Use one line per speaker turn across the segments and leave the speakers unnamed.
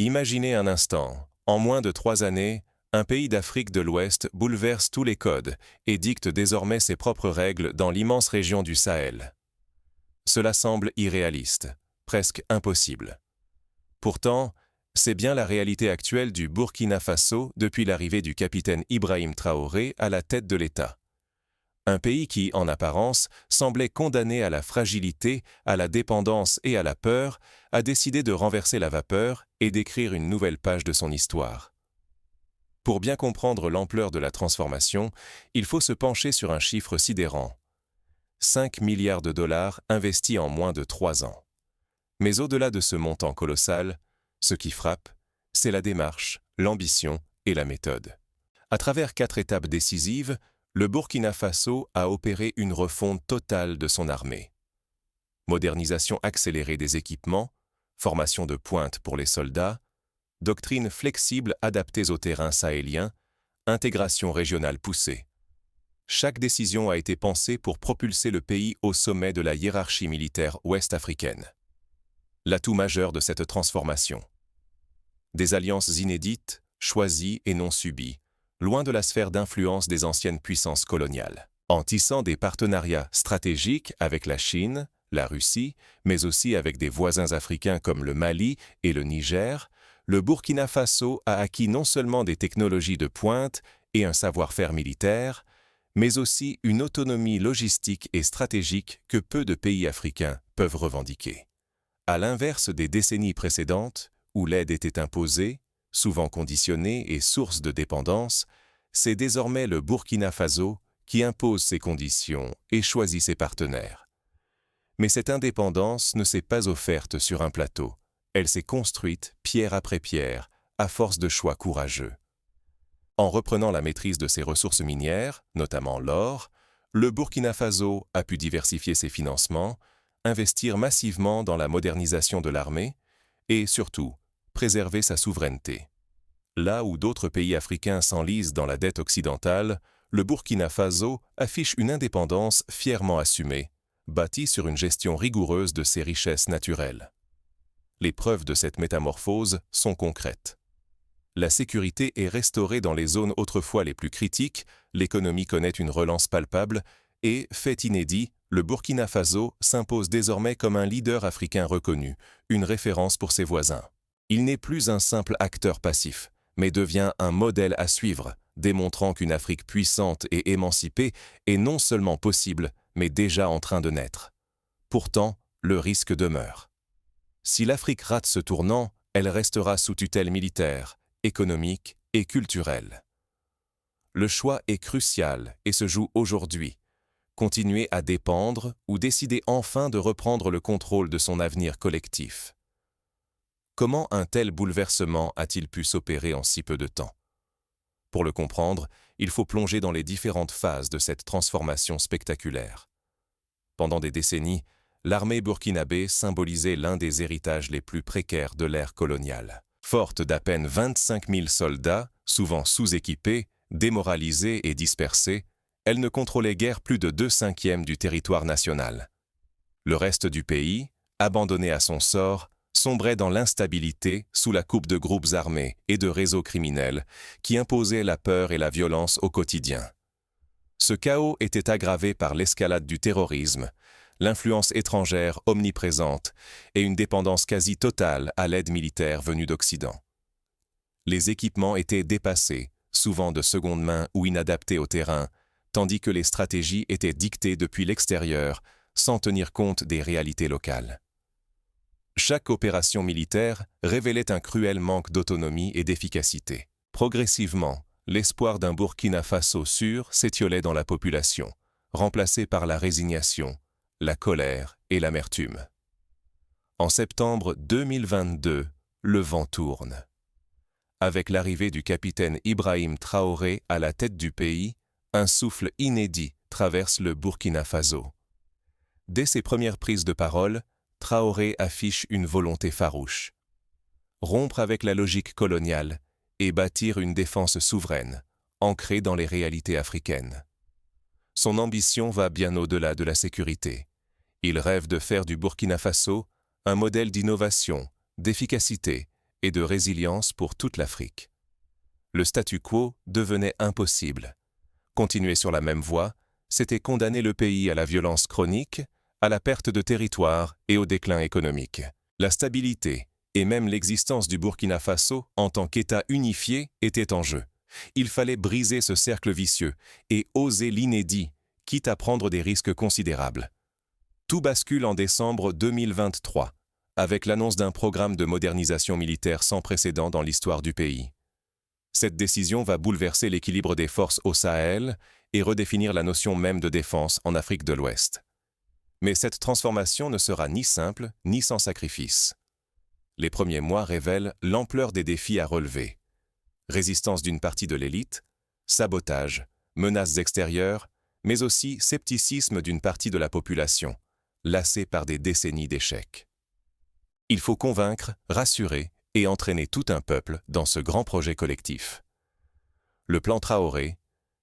Imaginez un instant, en moins de 3 années, un pays d'Afrique de l'Ouest bouleverse tous les codes et dicte désormais ses propres règles dans l'immense région du Sahel. Cela semble irréaliste, presque impossible. Pourtant, c'est bien la réalité actuelle du Burkina Faso depuis l'arrivée du capitaine Ibrahim Traoré à la tête de l'État. Un pays qui, en apparence, semblait condamné à la fragilité, à la dépendance et à la peur, a décidé de renverser la vapeur et d'écrire une nouvelle page de son histoire. Pour bien comprendre l'ampleur de la transformation, il faut se pencher sur un chiffre sidérant. 5 milliards de dollars investis en moins de 3 ans. Mais au-delà de ce montant colossal, ce qui frappe, c'est la démarche, l'ambition et la méthode. À travers 4 étapes décisives, le Burkina Faso a opéré une refonte totale de son armée. Modernisation accélérée des équipements, formation de pointe pour les soldats, doctrine flexible adaptée au terrain sahélien, intégration régionale poussée. Chaque décision a été pensée pour propulser le pays au sommet de la hiérarchie militaire ouest-africaine. L'atout majeur de cette transformation. Des alliances inédites, choisies et non subies, loin de la sphère d'influence des anciennes puissances coloniales. En tissant des partenariats stratégiques avec la Chine, la Russie, mais aussi avec des voisins africains comme le Mali et le Niger, le Burkina Faso a acquis non seulement des technologies de pointe et un savoir-faire militaire, mais aussi une autonomie logistique et stratégique que peu de pays africains peuvent revendiquer. À l'inverse des décennies précédentes, où l'aide était imposée, souvent conditionnée et source de dépendance, c'est désormais le Burkina Faso qui impose ses conditions et choisit ses partenaires. Mais cette indépendance ne s'est pas offerte sur un plateau, elle s'est construite pierre après pierre, à force de choix courageux. En reprenant la maîtrise de ses ressources minières, notamment l'or, le Burkina Faso a pu diversifier ses financements, investir massivement dans la modernisation de l'armée et, surtout, préserver sa souveraineté. Là où d'autres pays africains s'enlisent dans la dette occidentale, le Burkina Faso affiche une indépendance fièrement assumée, bâtie sur une gestion rigoureuse de ses richesses naturelles. Les preuves de cette métamorphose sont concrètes. La sécurité est restaurée dans les zones autrefois les plus critiques, l'économie connaît une relance palpable et, fait inédit, le Burkina Faso s'impose désormais comme un leader africain reconnu, une référence pour ses voisins. Il n'est plus un simple acteur passif, mais devient un modèle à suivre, démontrant qu'une Afrique puissante et émancipée est non seulement possible, mais déjà en train de naître. Pourtant, le risque demeure. Si l'Afrique rate ce tournant, elle restera sous tutelle militaire, économique et culturelle. Le choix est crucial et se joue aujourd'hui. Continuer à dépendre ou décider enfin de reprendre le contrôle de son avenir collectif. Comment un tel bouleversement a-t-il pu s'opérer en si peu de temps? Pour le comprendre, il faut plonger dans les différentes phases de cette transformation spectaculaire. Pendant des décennies, l'armée burkinabé symbolisait l'un des héritages les plus précaires de l'ère coloniale. Forte d'à peine 25 000 soldats, souvent sous-équipés, démoralisés et dispersés, elle ne contrôlait guère plus de 2/5 du territoire national. Le reste du pays, abandonné à son sort, sombrait dans l'instabilité sous la coupe de groupes armés et de réseaux criminels qui imposaient la peur et la violence au quotidien. Ce chaos était aggravé par l'escalade du terrorisme, l'influence étrangère omniprésente et une dépendance quasi totale à l'aide militaire venue d'Occident. Les équipements étaient dépassés, souvent de seconde main ou inadaptés au terrain, tandis que les stratégies étaient dictées depuis l'extérieur, sans tenir compte des réalités locales. Chaque opération militaire révélait un cruel manque d'autonomie et d'efficacité. Progressivement, l'espoir d'un Burkina Faso sûr s'étiolait dans la population, remplacé par la résignation, la colère et l'amertume. En septembre 2022, le vent tourne. Avec l'arrivée du capitaine Ibrahim Traoré à la tête du pays, un souffle inédit traverse le Burkina Faso. Dès ses premières prises de parole, Traoré affiche une volonté farouche. Rompre avec la logique coloniale et bâtir une défense souveraine, ancrée dans les réalités africaines. Son ambition va bien au-delà de la sécurité. Il rêve de faire du Burkina Faso un modèle d'innovation, d'efficacité et de résilience pour toute l'Afrique. Le statu quo devenait impossible. Continuer sur la même voie, c'était condamner le pays à la violence chronique, à la perte de territoire et au déclin économique. La stabilité et même l'existence du Burkina Faso en tant qu'État unifié étaient en jeu. Il fallait briser ce cercle vicieux et oser l'inédit, quitte à prendre des risques considérables. Tout bascule en décembre 2023, avec l'annonce d'un programme de modernisation militaire sans précédent dans l'histoire du pays. Cette décision va bouleverser l'équilibre des forces au Sahel et redéfinir la notion même de défense en Afrique de l'Ouest. Mais cette transformation ne sera ni simple ni sans sacrifice. Les premiers mois révèlent l'ampleur des défis à relever. Résistance d'une partie de l'élite, sabotage, menaces extérieures, mais aussi scepticisme d'une partie de la population, lassée par des décennies d'échecs. Il faut convaincre, rassurer et entraîner tout un peuple dans ce grand projet collectif. Le plan Traoré,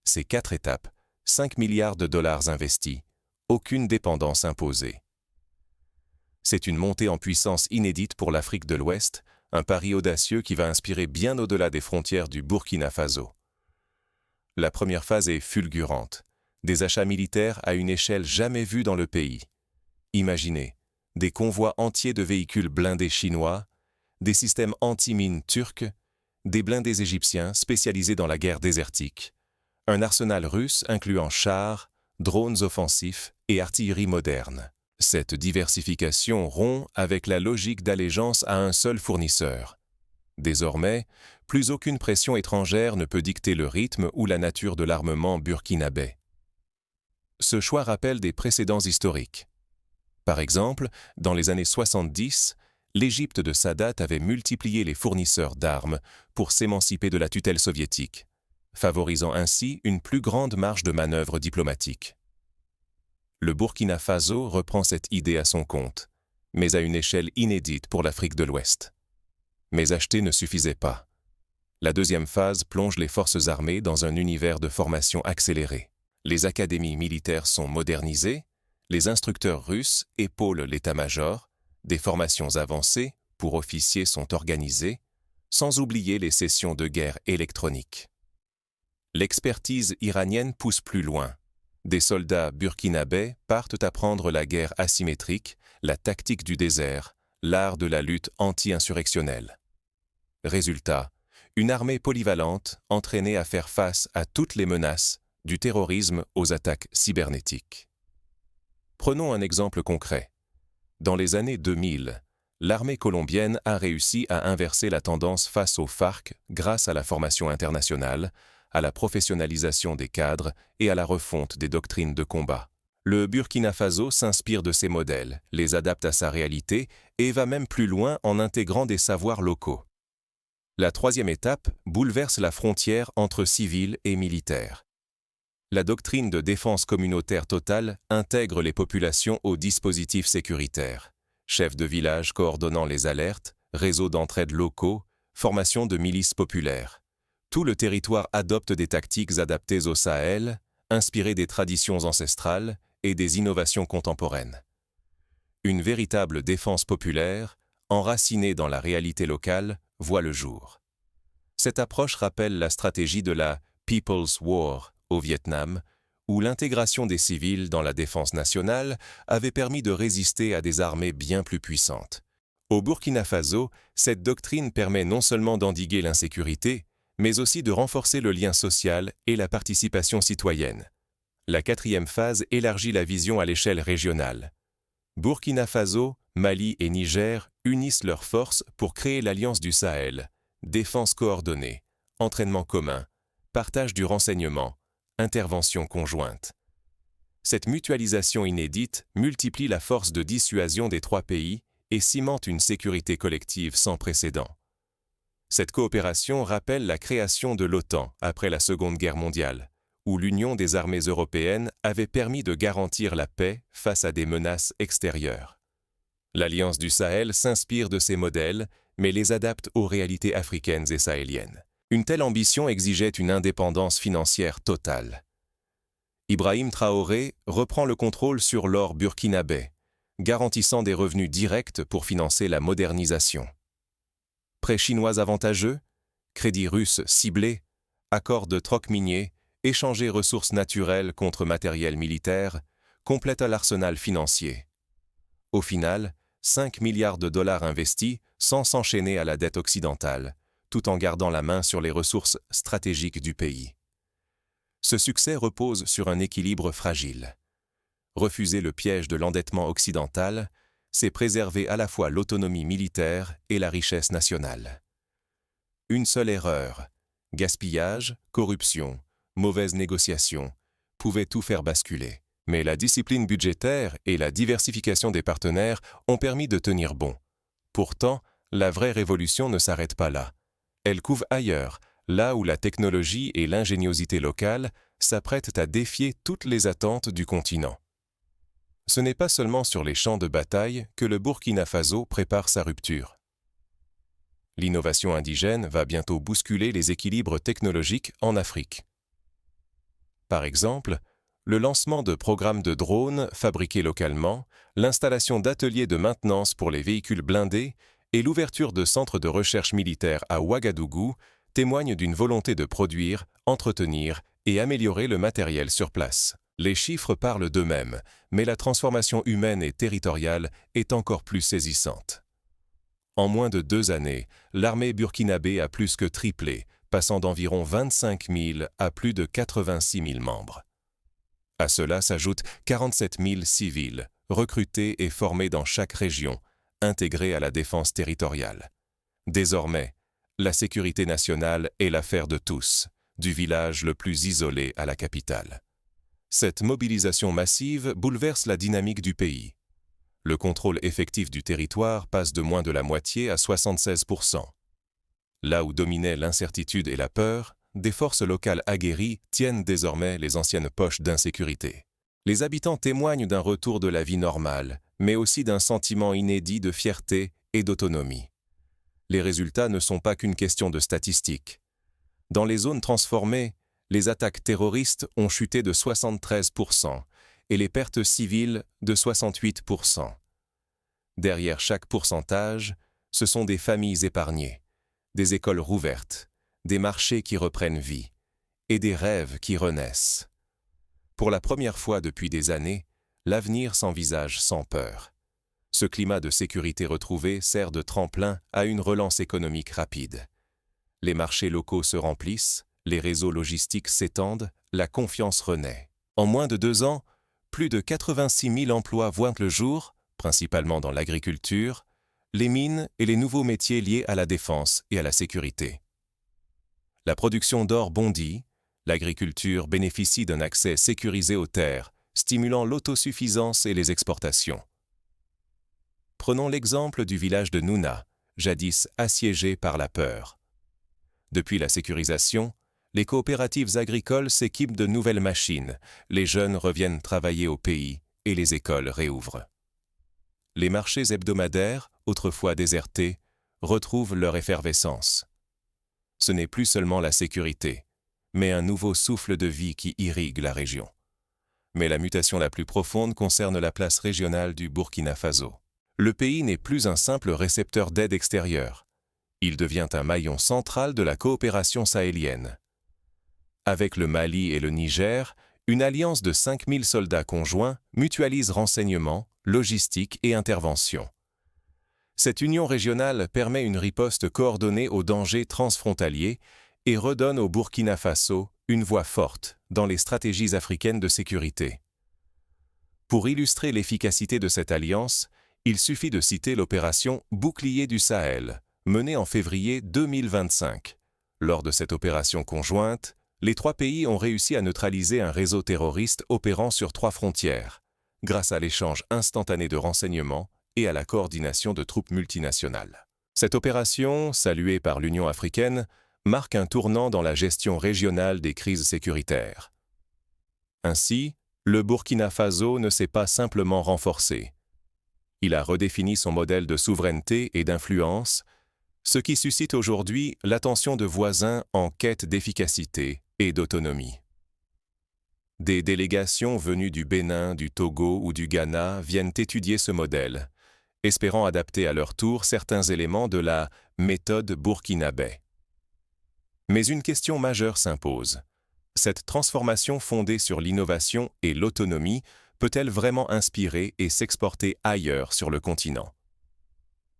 c'est 4 étapes, 5 milliards de dollars investis, aucune dépendance imposée. C'est une montée en puissance inédite pour l'Afrique de l'Ouest, un pari audacieux qui va inspirer bien au-delà des frontières du Burkina Faso. La première phase est fulgurante, des achats militaires à une échelle jamais vue dans le pays. Imaginez, des convois entiers de véhicules blindés chinois, des systèmes anti-mines turcs, des blindés égyptiens spécialisés dans la guerre désertique, un arsenal russe incluant chars, drones offensifs et artillerie moderne. Cette diversification rompt avec la logique d'allégeance à un seul fournisseur. Désormais, plus aucune pression étrangère ne peut dicter le rythme ou la nature de l'armement burkinabé. Ce choix rappelle des précédents historiques. Par exemple, dans les années 70, l'Égypte de Sadat avait multiplié les fournisseurs d'armes pour s'émanciper de la tutelle soviétique, favorisant ainsi une plus grande marge de manœuvre diplomatique. Le Burkina Faso reprend cette idée à son compte, mais à une échelle inédite pour l'Afrique de l'Ouest. Mais acheter ne suffisait pas. La deuxième phase plonge les forces armées dans un univers de formation accélérée. Les académies militaires sont modernisées, les instructeurs russes épaulent l'état-major, des formations avancées pour officiers sont organisées, sans oublier les sessions de guerre électroniques. L'expertise iranienne pousse plus loin. Des soldats burkinabés partent apprendre la guerre asymétrique, la tactique du désert, l'art de la lutte anti-insurrectionnelle. Résultat, une armée polyvalente entraînée à faire face à toutes les menaces, du terrorisme aux attaques cybernétiques. Prenons un exemple concret. Dans les années 2000, l'armée colombienne a réussi à inverser la tendance face aux FARC grâce à la formation internationale, à la professionnalisation des cadres et à la refonte des doctrines de combat. Le Burkina Faso s'inspire de ces modèles, les adapte à sa réalité et va même plus loin en intégrant des savoirs locaux. La troisième étape bouleverse la frontière entre civils et militaires. La doctrine de défense communautaire totale intègre les populations aux dispositifs sécuritaires. Chefs de village coordonnant les alertes, réseaux d'entraide locaux, formation de milices populaires. Tout le territoire adopte des tactiques adaptées au Sahel, inspirées des traditions ancestrales et des innovations contemporaines. Une véritable défense populaire, enracinée dans la réalité locale, voit le jour. Cette approche rappelle la stratégie de la People's War au Vietnam, où l'intégration des civils dans la défense nationale avait permis de résister à des armées bien plus puissantes. Au Burkina Faso, cette doctrine permet non seulement d'endiguer l'insécurité, mais aussi de renforcer le lien social et la participation citoyenne. La quatrième phase élargit la vision à l'échelle régionale. Burkina Faso, Mali et Niger unissent leurs forces pour créer l'Alliance du Sahel, défense coordonnée, entraînement commun, partage du renseignement, intervention conjointe. Cette mutualisation inédite multiplie la force de dissuasion des 3 pays et cimente une sécurité collective sans précédent. Cette coopération rappelle la création de l'OTAN après la Seconde Guerre mondiale, où l'union des armées européennes avait permis de garantir la paix face à des menaces extérieures. L'Alliance du Sahel s'inspire de ces modèles, mais les adapte aux réalités africaines et sahéliennes. Une telle ambition exigeait une indépendance financière totale. Ibrahim Traoré reprend le contrôle sur l'or burkinabé, garantissant des revenus directs pour financer la modernisation. Prêts chinois avantageux, crédits russes ciblés, accords de troc minier, échanger ressources naturelles contre matériel militaire, complètent l'arsenal financier. Au final, 5 milliards de dollars investis sans s'enchaîner à la dette occidentale, tout en gardant la main sur les ressources stratégiques du pays. Ce succès repose sur un équilibre fragile. Refuser le piège de l'endettement occidental, c'est préserver à la fois l'autonomie militaire et la richesse nationale. Une seule erreur, gaspillage, corruption, mauvaise négociation, pouvait tout faire basculer. Mais la discipline budgétaire et la diversification des partenaires ont permis de tenir bon. Pourtant, la vraie révolution ne s'arrête pas là. Elle couve ailleurs, là où la technologie et l'ingéniosité locale s'apprêtent à défier toutes les attentes du continent. Ce n'est pas seulement sur les champs de bataille que le Burkina Faso prépare sa rupture. L'innovation indigène va bientôt bousculer les équilibres technologiques en Afrique. Par exemple, le lancement de programmes de drones fabriqués localement, l'installation d'ateliers de maintenance pour les véhicules blindés et l'ouverture de centres de recherche militaire à Ouagadougou témoignent d'une volonté de produire, entretenir et améliorer le matériel sur place. Les chiffres parlent d'eux-mêmes, mais la transformation humaine et territoriale est encore plus saisissante. En moins de 2 années, l'armée burkinabé a plus que triplé, passant d'environ 25 000 à plus de 86 000 membres. À cela s'ajoutent 47 000 civils, recrutés et formés dans chaque région, intégrés à la défense territoriale. Désormais, la sécurité nationale est l'affaire de tous, du village le plus isolé à la capitale. Cette mobilisation massive bouleverse la dynamique du pays. Le contrôle effectif du territoire passe de moins de la moitié à 76%. Là où dominaient l'incertitude et la peur, des forces locales aguerries tiennent désormais les anciennes poches d'insécurité. Les habitants témoignent d'un retour de la vie normale, mais aussi d'un sentiment inédit de fierté et d'autonomie. Les résultats ne sont pas qu'une question de statistiques. Dans les zones transformées, les attaques terroristes ont chuté de 73% et les pertes civiles de 68%. Derrière chaque pourcentage, ce sont des familles épargnées, des écoles rouvertes, des marchés qui reprennent vie et des rêves qui renaissent. Pour la première fois depuis des années, l'avenir s'envisage sans peur. Ce climat de sécurité retrouvé sert de tremplin à une relance économique rapide. Les marchés locaux se remplissent, les réseaux logistiques s'étendent, la confiance renaît. En moins de 2 ans, plus de 86 000 emplois voient le jour, principalement dans l'agriculture, les mines et les nouveaux métiers liés à la défense et à la sécurité. La production d'or bondit, l'agriculture bénéficie d'un accès sécurisé aux terres, stimulant l'autosuffisance et les exportations. Prenons l'exemple du village de Nouna, jadis assiégé par la peur. Depuis la sécurisation, les coopératives agricoles s'équipent de nouvelles machines, les jeunes reviennent travailler au pays et les écoles réouvrent. Les marchés hebdomadaires, autrefois désertés, retrouvent leur effervescence. Ce n'est plus seulement la sécurité, mais un nouveau souffle de vie qui irrigue la région. Mais la mutation la plus profonde concerne la place régionale du Burkina Faso. Le pays n'est plus un simple récepteur d'aide extérieure. Il devient un maillon central de la coopération sahélienne. Avec le Mali et le Niger, une alliance de 5 000 soldats conjoints mutualise renseignements, logistique et intervention. Cette union régionale permet une riposte coordonnée aux dangers transfrontaliers et redonne au Burkina Faso une voix forte dans les stratégies africaines de sécurité. Pour illustrer l'efficacité de cette alliance, il suffit de citer l'opération Bouclier du Sahel, menée en février 2025. Lors de cette opération conjointe, les 3 pays ont réussi à neutraliser un réseau terroriste opérant sur 3 frontières, grâce à l'échange instantané de renseignements et à la coordination de troupes multinationales. Cette opération, saluée par l'Union africaine, marque un tournant dans la gestion régionale des crises sécuritaires. Ainsi, le Burkina Faso ne s'est pas simplement renforcé. Il a redéfini son modèle de souveraineté et d'influence, ce qui suscite aujourd'hui l'attention de voisins en quête d'efficacité et d'autonomie. Des délégations venues du Bénin, du Togo ou du Ghana viennent étudier ce modèle, espérant adapter à leur tour certains éléments de la méthode burkinabé. Mais une question majeure s'impose. Cette transformation fondée sur l'innovation et l'autonomie peut-elle vraiment inspirer et s'exporter ailleurs sur le continent?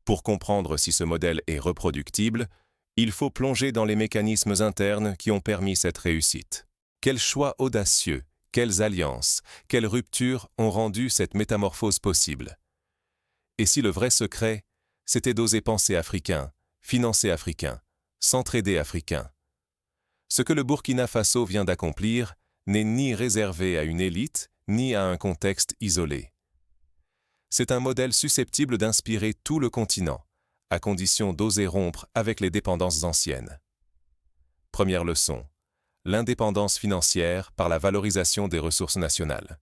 Pour comprendre si ce modèle est reproductible, il faut plonger dans les mécanismes internes qui ont permis cette réussite. Quels choix audacieux, quelles alliances, quelles ruptures ont rendu cette métamorphose possible? Et si le vrai secret, c'était d'oser penser africain, financer africain, s'entraider africain? Ce que le Burkina Faso vient d'accomplir n'est ni réservé à une élite, ni à un contexte isolé. C'est un modèle susceptible d'inspirer tout le continent, à condition d'oser rompre avec les dépendances anciennes. Première leçon, l'indépendance financière par la valorisation des ressources nationales.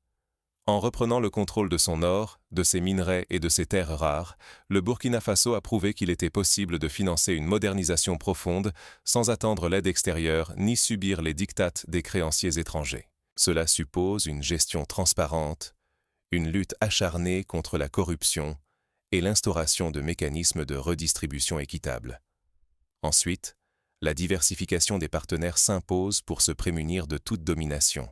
En reprenant le contrôle de son or, de ses minerais et de ses terres rares, le Burkina Faso a prouvé qu'il était possible de financer une modernisation profonde sans attendre l'aide extérieure ni subir les diktats des créanciers étrangers. Cela suppose une gestion transparente, une lutte acharnée contre la corruption et l'instauration de mécanismes de redistribution équitable. Ensuite, la diversification des partenaires s'impose pour se prémunir de toute domination.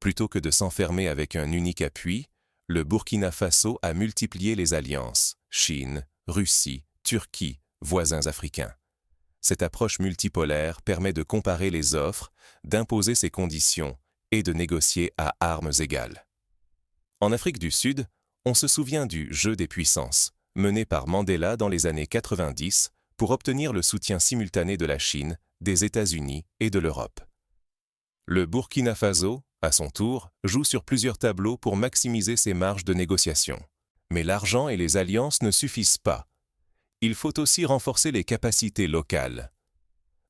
Plutôt que de s'enfermer avec un unique appui, le Burkina Faso a multiplié les alliances, Chine, Russie, Turquie, voisins africains. Cette approche multipolaire permet de comparer les offres, d'imposer ses conditions et de négocier à armes égales. En Afrique du Sud, on se souvient du jeu des puissances, mené par Mandela dans les années 90 pour obtenir le soutien simultané de la Chine, des États-Unis et de l'Europe. Le Burkina Faso, à son tour, joue sur plusieurs tableaux pour maximiser ses marges de négociation. Mais l'argent et les alliances ne suffisent pas. Il faut aussi renforcer les capacités locales.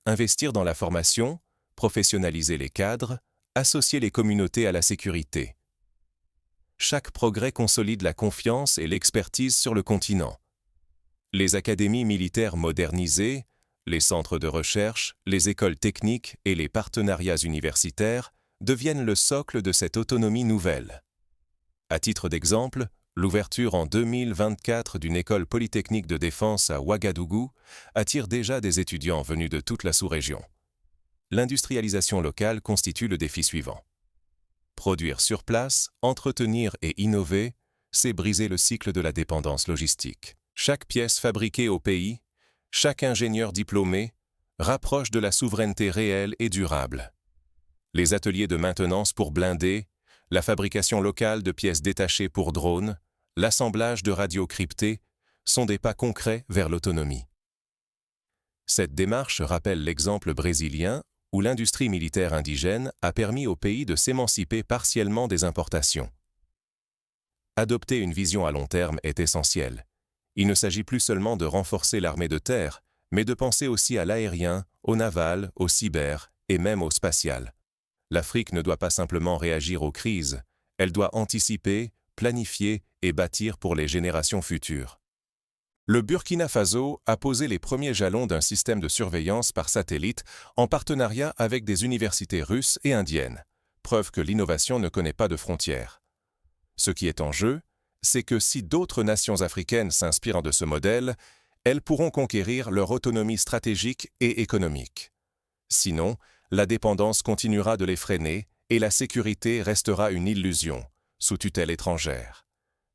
Investir dans la formation, professionnaliser les cadres, associer les communautés à la sécurité. Chaque progrès consolide la confiance et l'expertise sur le continent. Les académies militaires modernisées, les centres de recherche, les écoles techniques et les partenariats universitaires deviennent le socle de cette autonomie nouvelle. À titre d'exemple, l'ouverture en 2024 d'une école polytechnique de défense à Ouagadougou attire déjà des étudiants venus de toute la sous-région. L'industrialisation locale constitue le défi suivant. Produire sur place, entretenir et innover, c'est briser le cycle de la dépendance logistique. Chaque pièce fabriquée au pays, chaque ingénieur diplômé, rapproche de la souveraineté réelle et durable. Les ateliers de maintenance pour blindés, la fabrication locale de pièces détachées pour drones, l'assemblage de radios cryptées sont des pas concrets vers l'autonomie. Cette démarche rappelle l'exemple brésilien où l'industrie militaire indigène a permis au pays de s'émanciper partiellement des importations. Adopter une vision à long terme est essentiel. Il ne s'agit plus seulement de renforcer l'armée de terre, mais de penser aussi à l'aérien, au naval, au cyber et même au spatial. L'Afrique ne doit pas simplement réagir aux crises, elle doit anticiper, planifier et bâtir pour les générations futures. Le Burkina Faso a posé les premiers jalons d'un système de surveillance par satellite en partenariat avec des universités russes et indiennes, preuve que l'innovation ne connaît pas de frontières. Ce qui est en jeu, c'est que si d'autres nations africaines s'inspirent de ce modèle, elles pourront conquérir leur autonomie stratégique et économique. Sinon, la dépendance continuera de les freiner et la sécurité restera une illusion, sous tutelle étrangère.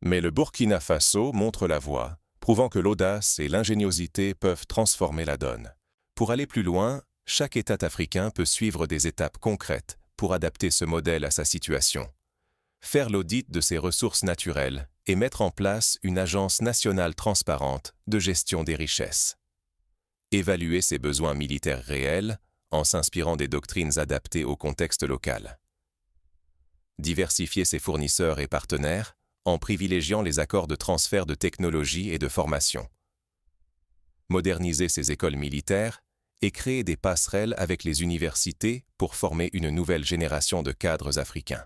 Mais le Burkina Faso montre la voie, prouvant que l'audace et l'ingéniosité peuvent transformer la donne. Pour aller plus loin, chaque État africain peut suivre des étapes concrètes pour adapter ce modèle à sa situation. Faire l'audit de ses ressources naturelles et mettre en place une agence nationale transparente de gestion des richesses. Évaluer ses besoins militaires réels en s'inspirant des doctrines adaptées au contexte local. Diversifier ses fournisseurs et partenaires en privilégiant les accords de transfert de technologie et de formation. Moderniser ses écoles militaires et créer des passerelles avec les universités pour former une nouvelle génération de cadres africains.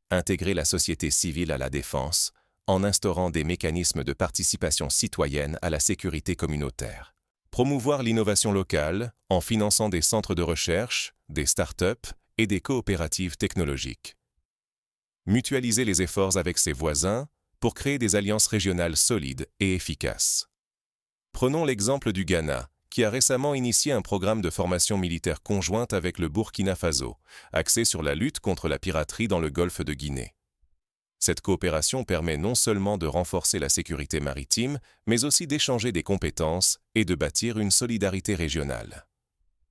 Intégrer la société civile à la défense en instaurant des mécanismes de participation citoyenne à la sécurité communautaire. Promouvoir l'innovation locale en finançant des centres de recherche, des start-up et des coopératives technologiques. Mutualiser les efforts avec ses voisins, pour créer des alliances régionales solides et efficaces. Prenons l'exemple du Ghana, qui a récemment initié un programme de formation militaire conjointe avec le Burkina Faso, axé sur la lutte contre la piraterie dans le golfe de Guinée. Cette coopération permet non seulement de renforcer la sécurité maritime, mais aussi d'échanger des compétences et de bâtir une solidarité régionale.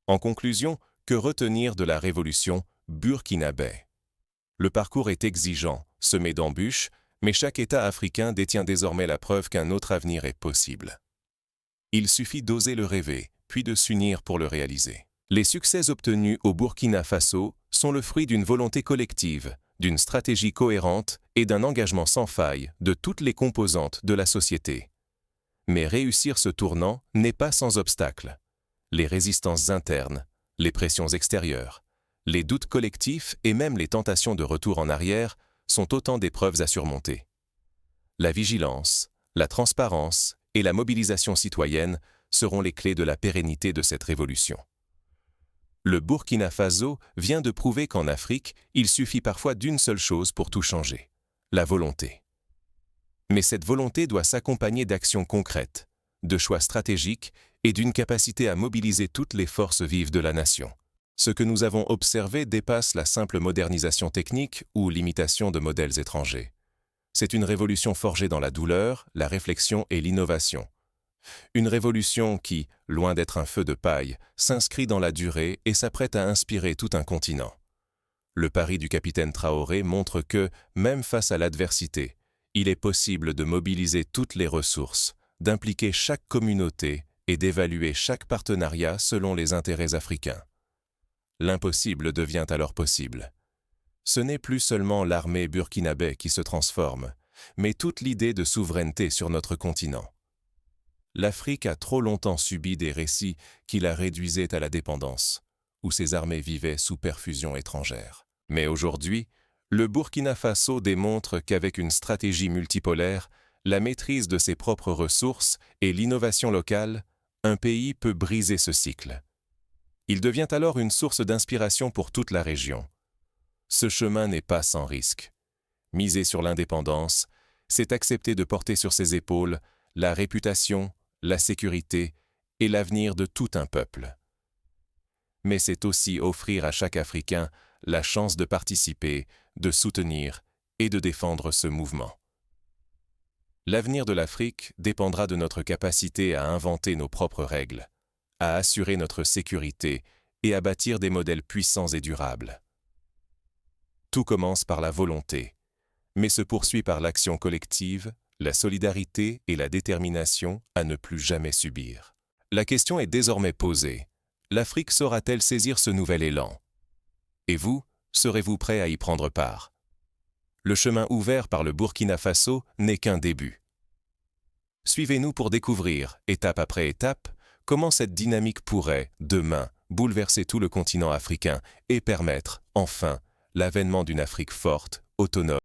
En conclusion, que retenir de la révolution burkinabé? Le parcours est exigeant, semé d'embûches, mais chaque État africain détient désormais la preuve qu'un autre avenir est possible. Il suffit d'oser le rêver, puis de s'unir pour le réaliser. Les succès obtenus au Burkina Faso sont le fruit d'une volonté collective, d'une stratégie cohérente et d'un engagement sans faille de toutes les composantes de la société. Mais réussir ce tournant n'est pas sans obstacle. Les résistances internes, les pressions extérieures, les doutes collectifs et même les tentations de retour en arrière sont autant d'épreuves à surmonter. La vigilance, la transparence et la mobilisation citoyenne seront les clés de la pérennité de cette révolution. Le Burkina Faso vient de prouver qu'en Afrique, il suffit parfois d'une seule chose pour tout changer, la volonté. Mais cette volonté doit s'accompagner d'actions concrètes, de choix stratégiques et d'une capacité à mobiliser toutes les forces vives de la nation. Ce que nous avons observé dépasse la simple modernisation technique ou l'imitation de modèles étrangers. C'est une révolution forgée dans la douleur, la réflexion et l'innovation. Une révolution qui, loin d'être un feu de paille, s'inscrit dans la durée et s'apprête à inspirer tout un continent. Le pari du capitaine Traoré montre que, même face à l'adversité, il est possible de mobiliser toutes les ressources, d'impliquer chaque communauté et d'évaluer chaque partenariat selon les intérêts africains. L'impossible devient alors possible. Ce n'est plus seulement l'armée burkinabé qui se transforme, mais toute l'idée de souveraineté sur notre continent. L'Afrique a trop longtemps subi des récits qui la réduisaient à la dépendance, où ses armées vivaient sous perfusion étrangère. Mais aujourd'hui, le Burkina Faso démontre qu'avec une stratégie multipolaire, la maîtrise de ses propres ressources et l'innovation locale, un pays peut briser ce cycle. Il devient alors une source d'inspiration pour toute la région. Ce chemin n'est pas sans risque. Miser sur l'indépendance, c'est accepter de porter sur ses épaules la réputation, la sécurité et l'avenir de tout un peuple. Mais c'est aussi offrir à chaque Africain la chance de participer, de soutenir et de défendre ce mouvement. L'avenir de l'Afrique dépendra de notre capacité à inventer nos propres règles, à assurer notre sécurité et à bâtir des modèles puissants et durables. Tout commence par la volonté, mais se poursuit par l'action collective, la solidarité et la détermination à ne plus jamais subir. La question est désormais posée. L'Afrique saura-t-elle saisir ce nouvel élan? Et vous, serez-vous prêt à y prendre part? Le chemin ouvert par le Burkina Faso n'est qu'un début. Suivez-nous pour découvrir, étape après étape, comment cette dynamique pourrait, demain, bouleverser tout le continent africain et permettre, enfin, l'avènement d'une Afrique forte, autonome